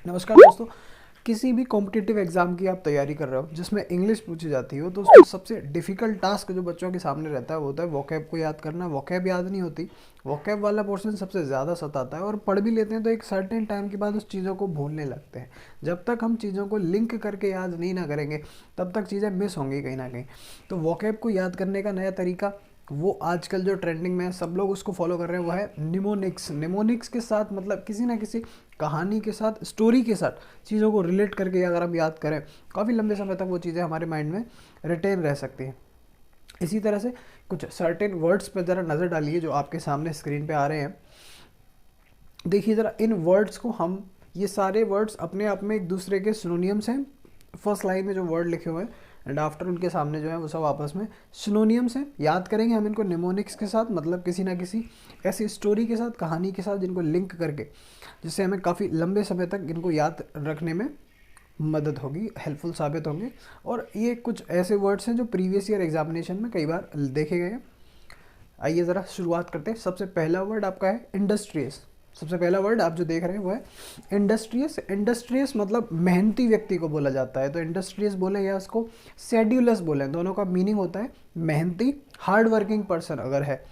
नमस्कार दोस्तों। किसी भी कॉम्पिटिटिव एग्जाम की आप तैयारी कर रहे हो जिसमें इंग्लिश पूछी जाती हो तो उसमें सबसे डिफिकल्ट टास्क जो बच्चों के सामने रहता है वो होता है वोकैब को याद करना। वोकैब याद नहीं होती, वोकैब वाला पोर्शन सबसे ज़्यादा सताता है और पढ़ भी लेते हैं तो एक सर्टेन टाइम के बाद उस चीज़ों को भूलने लगते हैं। जब तक हम चीज़ों को लिंक करके याद नहीं ना करेंगे तब तक चीज़ें मिस होंगी कहीं ना कहीं। तो वोकैब को याद करने का नया तरीका, वो आजकल जो ट्रेंडिंग में है सब लोग उसको फॉलो कर रहे हैं, वो है निमोनिक्स। निमोनिक्स के साथ मतलब किसी ना किसी कहानी के साथ, स्टोरी के साथ चीज़ों को रिलेट करके अगर हम याद करें काफ़ी लंबे समय तक वो चीज़ें हमारे माइंड में रिटेन रह सकती हैं। इसी तरह से कुछ सर्टेन वर्ड्स पर ज़रा नज़र डालिए जो आपके सामने स्क्रीन पे आ रहे हैं। देखिए ज़रा इन वर्ड्स को, हम ये सारे वर्ड्स अपने आप में एक दूसरे के सिनोनियम्स हैं। फर्स्ट लाइन में जो वर्ड लिखे हुए हैं एंड आफ्टर उनके सामने जो है वो सब आपस में सिनोनियम्स हैं। याद करेंगे हम इनको निमोनिक्स के साथ, मतलब किसी ना किसी ऐसी स्टोरी के साथ, कहानी के साथ जिनको लिंक करके, जिससे हमें काफ़ी लंबे समय तक इनको याद रखने में मदद होगी, हेल्पफुल साबित होंगे। और ये कुछ ऐसे वर्ड्स हैं जो प्रीवियस ईयर एग्जामिनेशन में कई बार देखे गए हैं। आइए ज़रा शुरुआत करते हैं। सबसे पहला वर्ड आपका है इंडस्ट्रियस। सबसे पहला वर्ड आप जो देख रहे हैं वो है इंडस्ट्रियस। इंडस्ट्रियस मतलब मेहनती व्यक्ति को बोला जाता है, तो इंडस्ट्रियस बोले या उसको शेड्यूलस बोले, दोनों का मीनिंग होता है मेहनती, हार्ड वर्किंग पर्सन अगर है।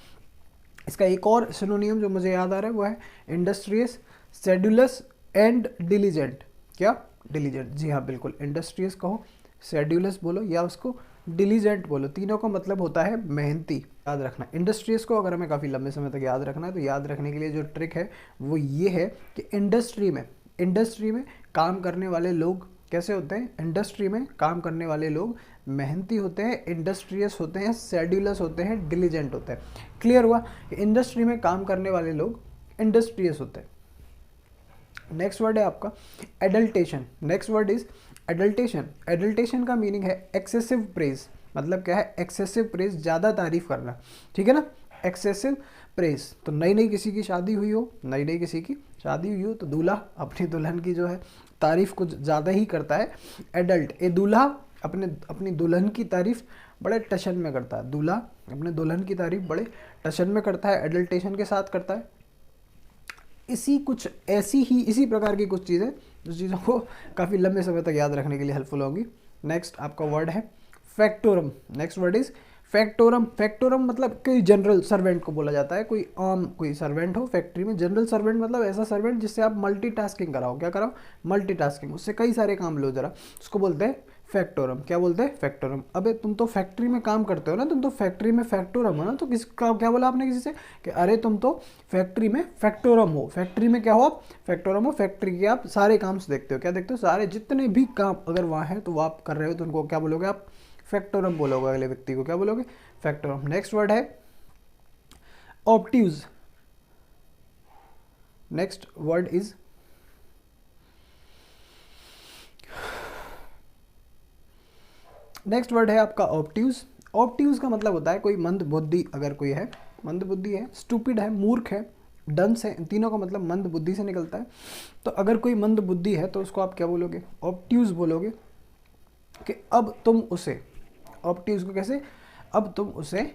इसका एक और सिनोनियम जो मुझे याद आ रहा है वो है इंडस्ट्रियस, शेड्यूलस एंड डिलीजेंट। क्या? डिलीजेंट, जी हाँ बिल्कुल। इंडस्ट्रियस कहो, शेड्यूलस बोलो या उसको डिलीजेंट बोलो, तीनों का मतलब होता है मेहनती। याद रखना इंडस्ट्रीज को, अगर हमें काफ़ी लंबे समय तक याद रखना है तो याद रखने के लिए जो ट्रिक है वो ये है कि इंडस्ट्री में काम करने वाले लोग कैसे होते हैं? इंडस्ट्री में काम करने वाले लोग मेहनती होते हैं, इंडस्ट्रियस होते हैं, शेड्यूलस होते हैं, डिलीजेंट होते हैं। क्लियर हुआ कि इंडस्ट्री में काम करने वाले लोग इंडस्ट्रियस होते हैं। नेक्स्ट वर्ड है आपका adulteration. Next word is adulteration. Adulteration का मीनिंग है एक्सेसिव प्रेज। मतलब क्या है? एक्सेसिव प्रेज, ज़्यादा तारीफ करना, ठीक है ना? Excessive praise. तो नई नई किसी की शादी हुई हो, नई नई किसी की शादी हुई हो तो दूल्हा अपनी दुल्हन की जो है तारीफ कुछ ज़्यादा ही करता है। एडल्ट, ए दूल्हा अपनी दुल्हन की तारीफ बड़े टशन में करता है। दूल्हा अपने दुल्हन की तारीफ बड़े टशन में करता है, एडल्टेशन के साथ करता है। इसी प्रकार की कुछ चीज़ें जो चीज़ों को काफ़ी लंबे समय तक याद रखने के लिए हेल्पफुल होगी। नेक्स्ट आपका वर्ड है factotum. Next word is factotum. Factotum मतलब कोई जनरल सर्वेंट को बोला जाता है, कोई आम कोई सर्वेंट हो फैक्ट्री में। जनरल सर्वेंट मतलब ऐसा सर्वेंट जिससे आप मल्टीटास्किंग कराओ। क्या कराओ? मल्टीटास्किंग, उससे कई सारे काम लो जरा, उसको बोलते हैं फैक्टोरम। क्या बोलते हैं? फैक्टोरम। अबे तुम तो फैक्ट्री में काम करते हो ना, तुम तो फैक्ट्री में फैक्टोरम हो ना, तो किसका क्या बोला आपने किसी से कि अरे तुम तो फैक्ट्री में फैक्टोरम हो। फैक्ट्री में क्या हो आप? फैक्टोरम हो। फैक्ट्री के आप सारे काम से देखते हो। क्या देखते हो? सारे जितने भी काम अगर वहाँ हैं तो वो आप कर रहे हो तो उनको क्या बोलोगे आप? फैक्टोरम बोलोगे। अगले व्यक्ति को क्या बोलोगे? फैक्टोरम। नेक्स्ट वर्ड है obtuse. Next word is next word है आपका ऑब्ट्यूज। ऑब्ट्यूज का मतलब होता है कोई मंद बुद्धि, अगर कोई है मंद बुद्धि है, स्टूपिड है, मूर्ख है, डंस है, इन तीनों का मतलब मंद बुद्धि से निकलता है। तो अगर कोई मंद बुद्धि है तो उसको आप क्या बोलोगे? ऑब्ट्यूज बोलोगे। कि अब तुम उसे, ऑब्ट्यूज को कैसे? अब तुम उसे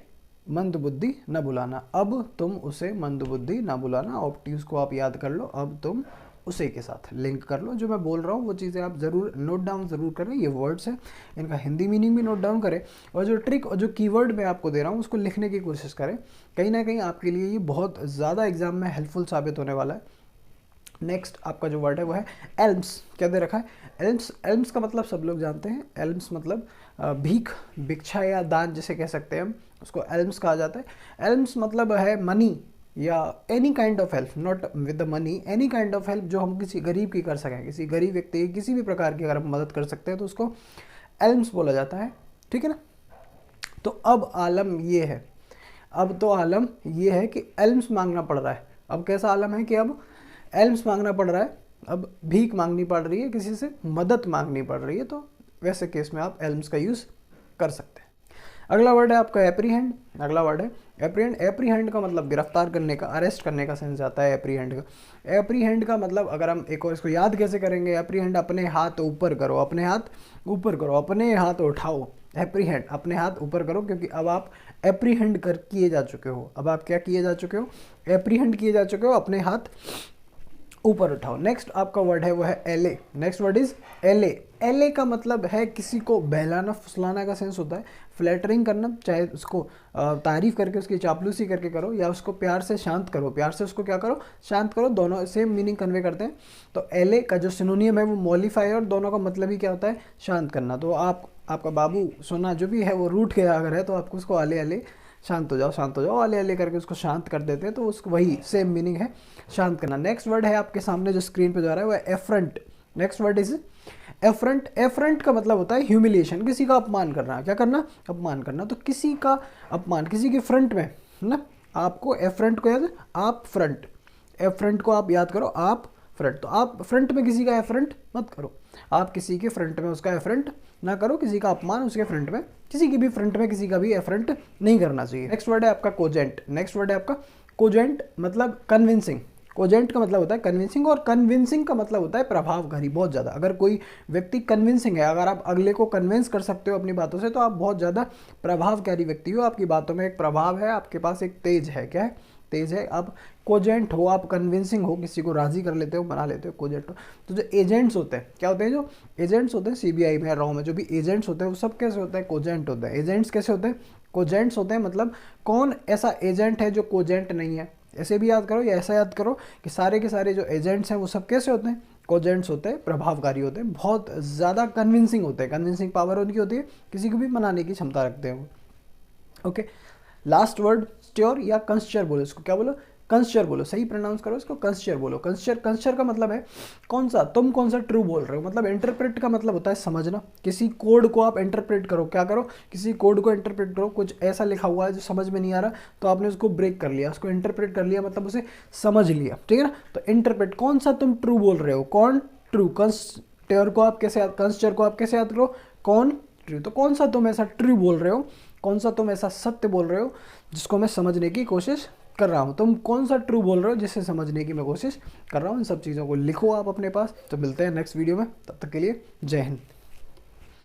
मंद बुद्धि न बुलाना। अब तुम उसे मंद बुद्धि न बुलाना। ऑब्ट्यूज को आप याद कर लो, अब तुम उसे के साथ लिंक कर लो। जो मैं बोल रहा हूँ वो चीज़ें आप ज़रूर नोट डाउन ज़रूर करें। ये वर्ड्स हैं, इनका हिंदी मीनिंग भी नोट डाउन करें और जो ट्रिक और जो कीवर्ड मैं आपको दे रहा हूँ उसको लिखने की कोशिश करें। कहीं ना कहीं आपके लिए ये बहुत ज़्यादा एग्जाम में हेल्पफुल साबित होने वाला है। नेक्स्ट आपका जो वर्ड है वो है एल्म्स। क्या दे रखा है? एल्म्स। एल्म्स का मतलब सब लोग जानते हैं। एल्म्स मतलब भीख, भिक्षा या दान जिसे कह सकते हैं हम, उसको एल्म्स कहा जाता है। एल्म्स मतलब है मनी या any kind of help, not with the money, any kind of help जो हम किसी गरीब की कर सकें, किसी गरीब व्यक्ति की किसी भी प्रकार की अगर हम मदद कर सकते हैं तो उसको एल्म्स बोला जाता है, ठीक है ना? तो अब आलम ये है, अब तो आलम ये है कि एल्म्स मांगना पड़ रहा है। अब कैसा आलम है कि अब एल्म्स मांगना पड़ रहा है, अब भीख मांगनी पड़ रही है, किसी से मदद मांगनी पड़ रही है, तो वैसे केस में आप एल्म्स का यूज़ कर सकते हैं। अगला वर्ड है आपका एप्रीहेंड। अगला वर्ड है एप्रीहेंड। एप्रीहेंड का मतलब गिरफ्तार करने का, अरेस्ट करने का सेंस आता है एप्रीहेंड का। एप्रीहेंड का मतलब अगर हम एक और इसको याद कैसे करेंगे? एप्रीहेंड, अपने हाथ ऊपर करो, अपने हाथ ऊपर करो, अपने हाथ उठाओ। एप्रीहेंड, अपने हाथ ऊपर करो, क्योंकि अब आप एप्रीहेंड कर किए जा चुके हो। अब आप क्या किए जा चुके हो? एप्रीहेंड किए जा चुके हो, अपने हाथ ऊपर उठाओ। नेक्स्ट आपका वर्ड है वो है एले। नेक्स्ट वर्ड इज एले। एले का मतलब है किसी को बहलाना फुसलाना का सेंस होता है, फ्लैटरिंग करना, चाहे उसको तारीफ करके उसकी चापलूसी करके करो या उसको प्यार से शांत करो, प्यार से उसको क्या करो, शांत करो, दोनों सेम मीनिंग कन्वे करते हैं। तो एले का जो सिनोनियम है वो मॉलिफाई है और दोनों का मतलब ही क्या होता है, शांत करना। तो आपका बाबू सोना जो भी है वो रूठ गया अगर है तो आपको उसको आले आले शांत हो जाओ, शांत हो जाओ, आले आले करके उसको शांत कर देते हैं, तो उसको वही सेम मीनिंग है, शांत करना। नेक्स्ट वर्ड है आपके सामने जो स्क्रीन पे जो आ रहा है वो है affront. Next word is affront. Affront का मतलब होता है ह्यूमिलिएशन, किसी का अपमान करना। क्या करना, अपमान करना। तो किसी का अपमान किसी के फ्रंट में है ना, आपको एफ्रंट को याद, आप फ्रंट, एफ्रंट को आप याद करो, आप फ्रंट। तो आप फ्रंट में किसी का एफ्रंट मत करो, आप किसी के फ्रंट में उसका एफ्रंट ना करो, किसी का अपमान उसके फ्रंट में, किसी की भी फ्रंट में किसी का भी एफ्रंट नहीं करना चाहिए। नेक्स्ट वर्ड है आपका कोजेंट। नेक्स्ट वर्ड है आपका कोजेंट, मतलब कन्विंसिंग। कोजेंट का मतलब होता है कन्विंसिंग, और कन्विंसिंग का मतलब होता है प्रभावकारी, बहुत ज़्यादा। अगर कोई व्यक्ति कन्विंसिंग है, अगर आप अगले को कन्विंस कर सकते हो अपनी बातों से, तो आप बहुत ज़्यादा प्रभावकारी व्यक्ति हो, आपकी बातों में एक प्रभाव है, आपके पास एक तेज है। क्या है, तेज है। आप कोजेंट हो, आप कन्विंसिंग हो, किसी को राजी कर लेते हो, बना लेते हो, कोजेंट हो। तो जो एजेंट्स होते हैं, क्या होते हैं, जो एजेंट्स होते हैं सीबीआई में, रॉ में जो भी एजेंट्स होते हैं वो सब कैसे होते हैं, कोजेंट होते हैं। एजेंट्स कैसे होते हैं, कोजेंट्स होते हैं। मतलब कौन ऐसा एजेंट है जो कोजेंट नहीं है, ऐसे भी याद करो या ऐसा याद करो कि सारे के सारे जो एजेंट्स हैं वो सब कैसे होते हैं, कोजेंट्स होते हैं, प्रभावकारी होते हैं, बहुत ज़्यादा कन्विंसिंग होते हैं, कन्विंसिंग पावर उनकी होती है, किसी को भी मनाने की क्षमता रखते हैं वो। ओके, लास्ट वर्ड स्ट्योर या कंस्चर बोलो, इसको क्या बोलो, कंस्चर बोलो, सही प्रोनाउंस करो इसको, कंस्चर बोलो। कंस्चर, कंस्चर का मतलब है कौन सा, तुम कौन सा ट्रू बोल रहे हो। मतलब इंटरप्रेट का मतलब होता है समझना, किसी कोड को आप इंटरप्रेट करो, क्या करो, किसी कोड को इंटरप्रेट करो। कुछ ऐसा लिखा हुआ है जो समझ में नहीं आ रहा, तो आपने उसको ब्रेक कर लिया, उसको इंटरप्रेट कर लिया, मतलब उसे समझ लिया, ठीक है ना। तो इंटरप्रेट, कौन सा तुम ट्रू बोल रहे हो, कौन ट्रू। कंस्टर को आप कैसे, कंस्चर को आप कैसे याद करो, कौन ट्रू। तो कौन सा तुम ऐसा ट्रू बोल रहे हो, कौन सा तुम ऐसा सत्य बोल रहे हो जिसको मैं समझने की कोशिश कर रहा हूँ। तुम कौन सा ट्रू बोल रहे हो जिससे समझने की मैं कोशिश कर रहा हूँ। इन सब चीज़ों को लिखो आप अपने पास। तो मिलते हैं नेक्स्ट वीडियो में, तब तक के लिए जय हिंद।